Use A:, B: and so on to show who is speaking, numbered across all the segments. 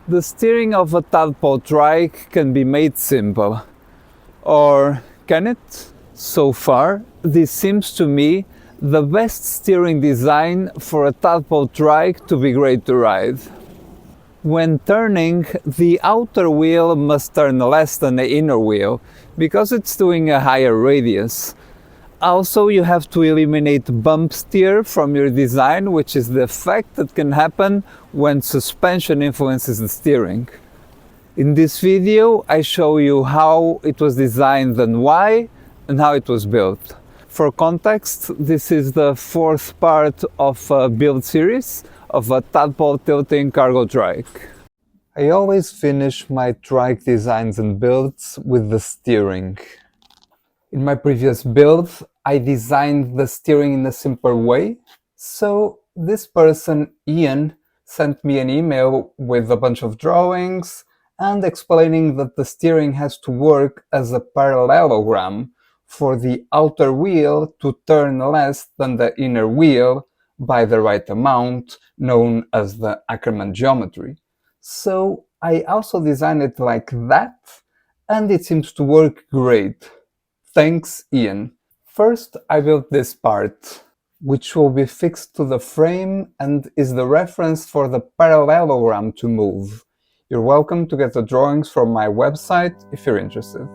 A: The steering of a Tadpole Trike can be made simple. Or can it? So far, this seems to me the best steering design for a Tadpole Trike to be great to ride. When turning, the outer wheel must turn less than the inner wheel because it's doing a higher radius. Also, you have to eliminate bump steer from your design, which is the effect that can happen when suspension influences the steering. In this video, I show you how it was designed and why, and how it was built. For context, this is the fourth part of a build series of a Tadpole tilting cargo trike. I always finish my trike designs and builds with the steering. In my previous build, I designed the steering in a simpler way, so this person, Ian, sent me an email with a bunch of drawings and explaining that the steering has to work as a parallelogram for the outer wheel to turn less than the inner wheel by the right amount, known as the Ackerman geometry. So I also designed it like that, and it seems to work great. Thanks, Ian. First, I built this part, which will be fixed to the frame and is the reference for the parallelogram to move. You're welcome to get the drawings from my website if you're interested.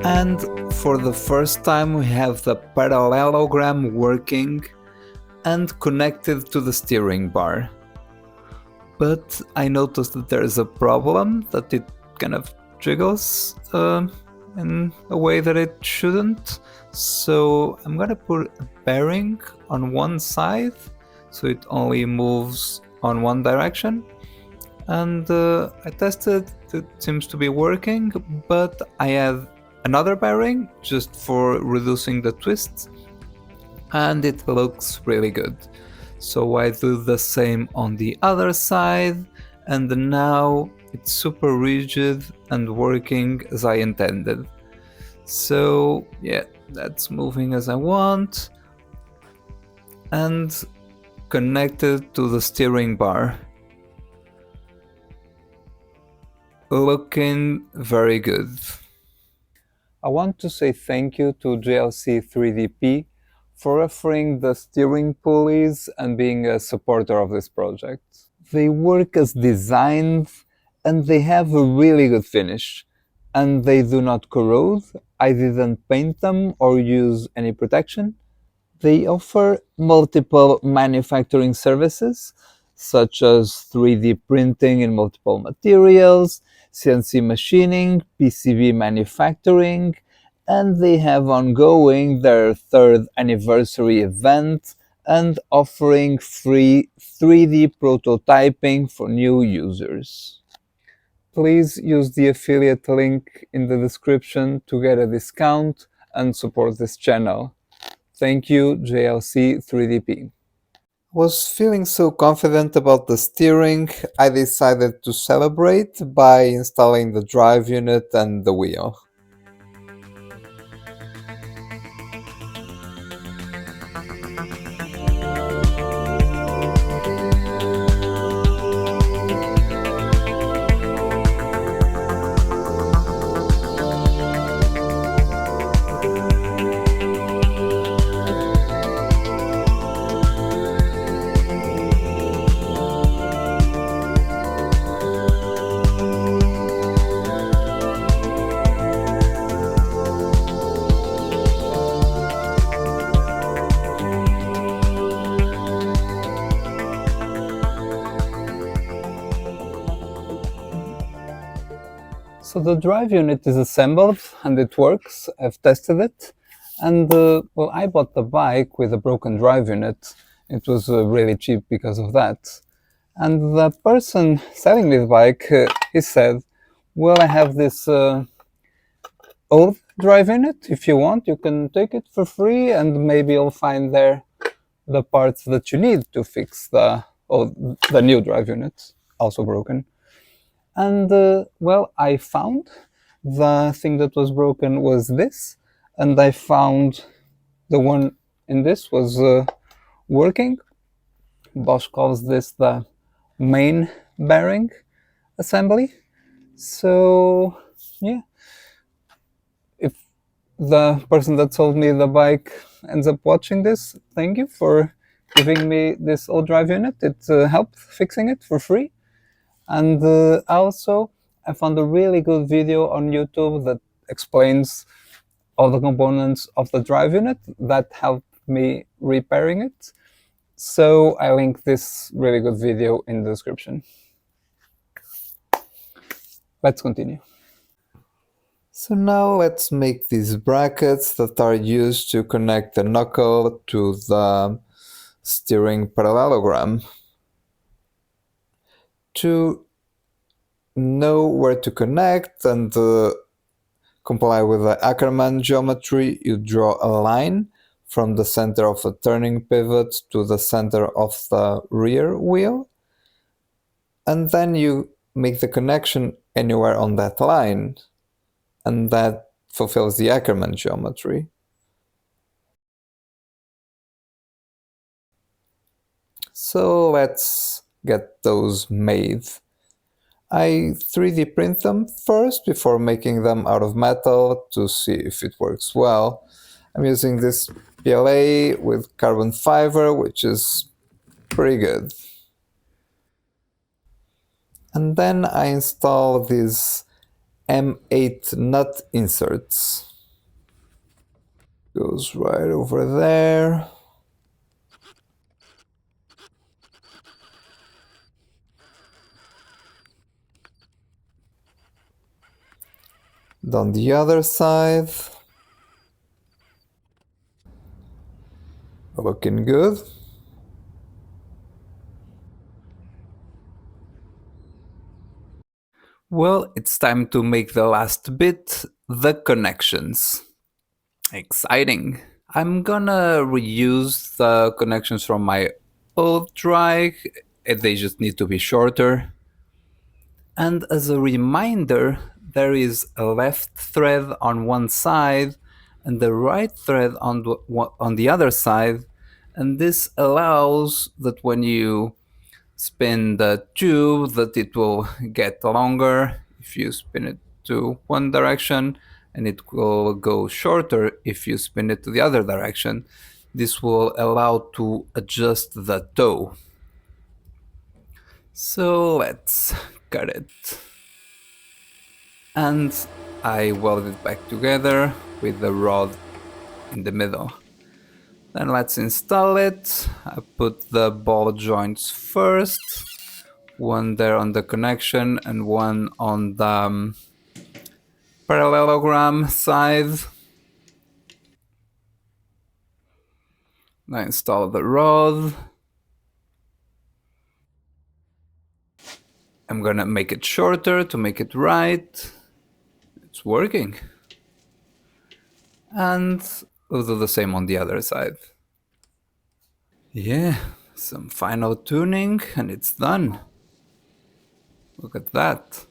A: And for the first time we have the parallelogram working and connected to the steering bar. But I noticed that there is a problem, that it kind of jiggles in a way that it shouldn't. So I'm gonna put a bearing on one side so it only moves on one direction. And I tested, it seems to be working, but I have another bearing just for reducing the twists, and it looks really good. So I do the same on the other side, and now it's super rigid and working as I intended. So yeah, that's moving as I want and connected to the steering bar. Looking very good. I want to say thank you to JLC 3DP for offering the steering pulleys and being a supporter of this project. They work as designed and they have a really good finish, and they do not corrode. I didn't paint them or use any protection. They offer multiple manufacturing services, such as 3D printing in multiple materials, CNC machining, PCB manufacturing, and they have ongoing their third anniversary event and offering free 3D prototyping for new users. Please use the affiliate link in the description to get a discount and support this channel. Thank you, JLC 3DP. Was feeling so confident about the steering, I decided to celebrate by installing the drive unit and the wheel. So the drive unit is assembled and it works. I've tested it, and well, I bought the bike with a broken drive unit. It was really cheap because of that. And the person selling me the bike, he said, "Well, I have this old drive unit. If you want, you can take it for free, and maybe you'll find there the parts that you need to fix the new drive unit, also broken." And well, I found the thing that was broken was this, and I found the one in this was working. Bosch calls this the main bearing assembly. So yeah, if the person that sold me the bike ends up watching this, thank you for giving me this old drive unit. It helped fixing it for free. And also, I found a really good video on YouTube that explains all the components of the drive unit that helped me repairing it. So I link this really good video in the description. Let's continue. So now let's make these brackets that are used to connect the knuckle to the steering parallelogram. To know where to connect and comply with the Ackerman geometry, you draw a line from the center of the turning pivot to the center of the rear wheel, and then you make the connection anywhere on that line, and that fulfills the Ackerman geometry. So let's get those made. I 3D print them first before making them out of metal to see if it works well. I'm using this PLA with carbon fiber, which is pretty good. And then I install these M8 nut inserts. Goes right over there. On the other side. Looking good. Well, it's time to make the last bit, the connections. Exciting. I'm gonna reuse the connections from my old Trike, they just need to be shorter. And as a reminder, there is a left thread on one side and the right thread on the other side, and this allows that when you spin the tube that it will get longer if you spin it to one direction, and it will go shorter if you spin it to the other direction. This will allow to adjust the toe. So let's cut it. And I weld it back together with the rod in the middle. Then let's install it. I put the ball joints first, one there on the connection and one on the parallelogram side. I install the rod. I'm gonna make it shorter to make it right. It's working. And we'll do the same on the other side. Yeah, some final tuning and it's done. Look at that.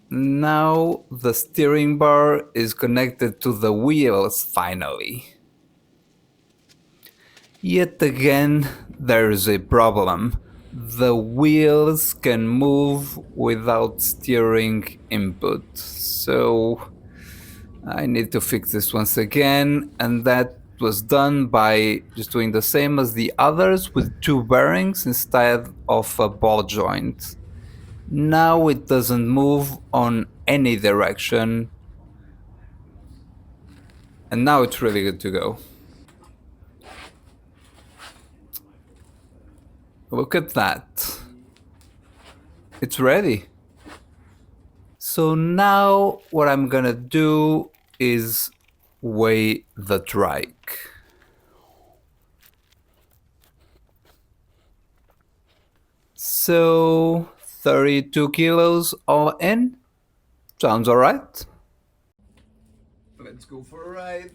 A: Now the steering bar is connected to the wheels finally. Yet again, there's a problem. The wheels can move without steering input. So I need to fix this once again, and that was done by just doing the same as the others with two bearings instead of a ball joint. Now it doesn't move on any direction, and now it's really good to go. Look at that. It's ready. So now what I'm gonna do is weigh the trike. So 32 kilos all in. Sounds alright. Let's go for a ride.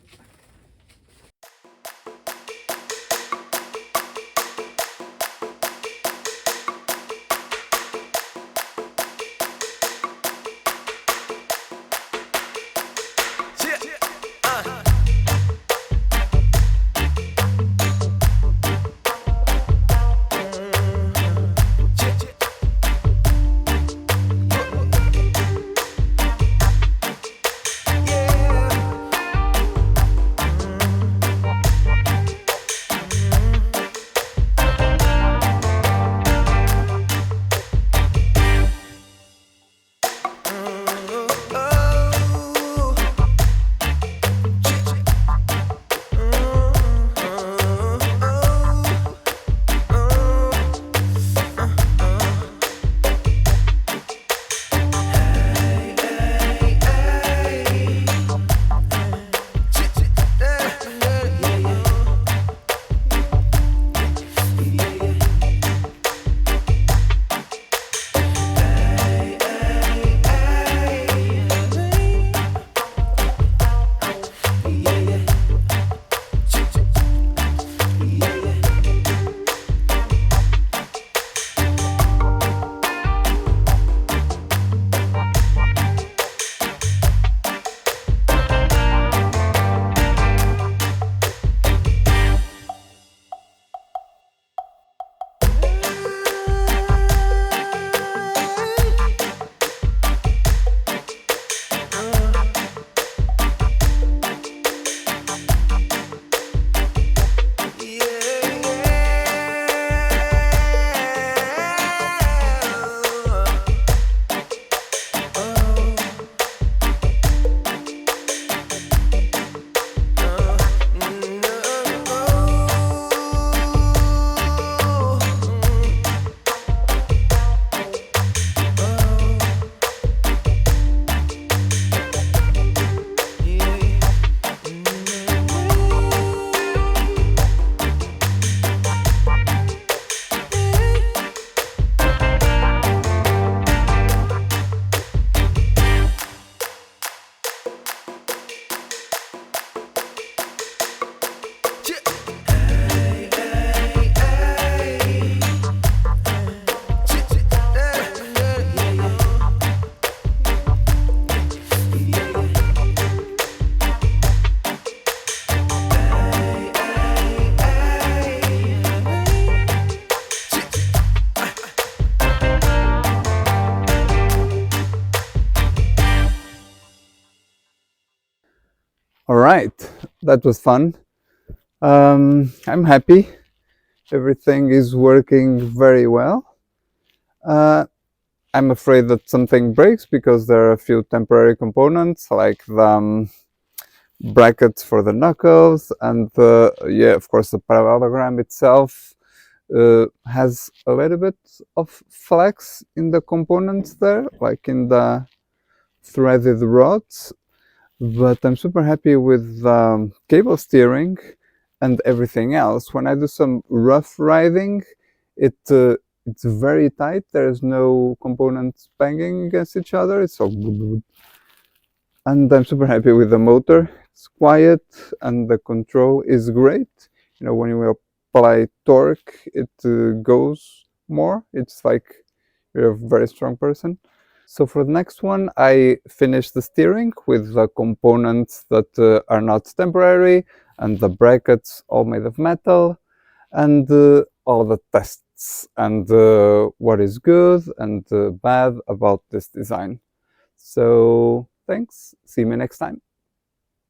A: All right, that was fun. I'm happy. Everything is working very well. I'm afraid that something breaks because there are a few temporary components like the brackets for the knuckles, and yeah, of course, the parallelogram itself has a little bit of flex in the components there, like in the threaded rods. But I'm super happy with cable steering and everything else. When I do some rough riding, it's very tight. There's no components banging against each other. It's all, and I'm super happy with the motor. It's quiet and the control is great. You know, when you apply torque, it goes more. It's like you're a very strong person. So for the next one, I finished the steering with the components that are not temporary and the brackets all made of metal, and all the tests and what is good and bad about this design. So thanks, see you next time.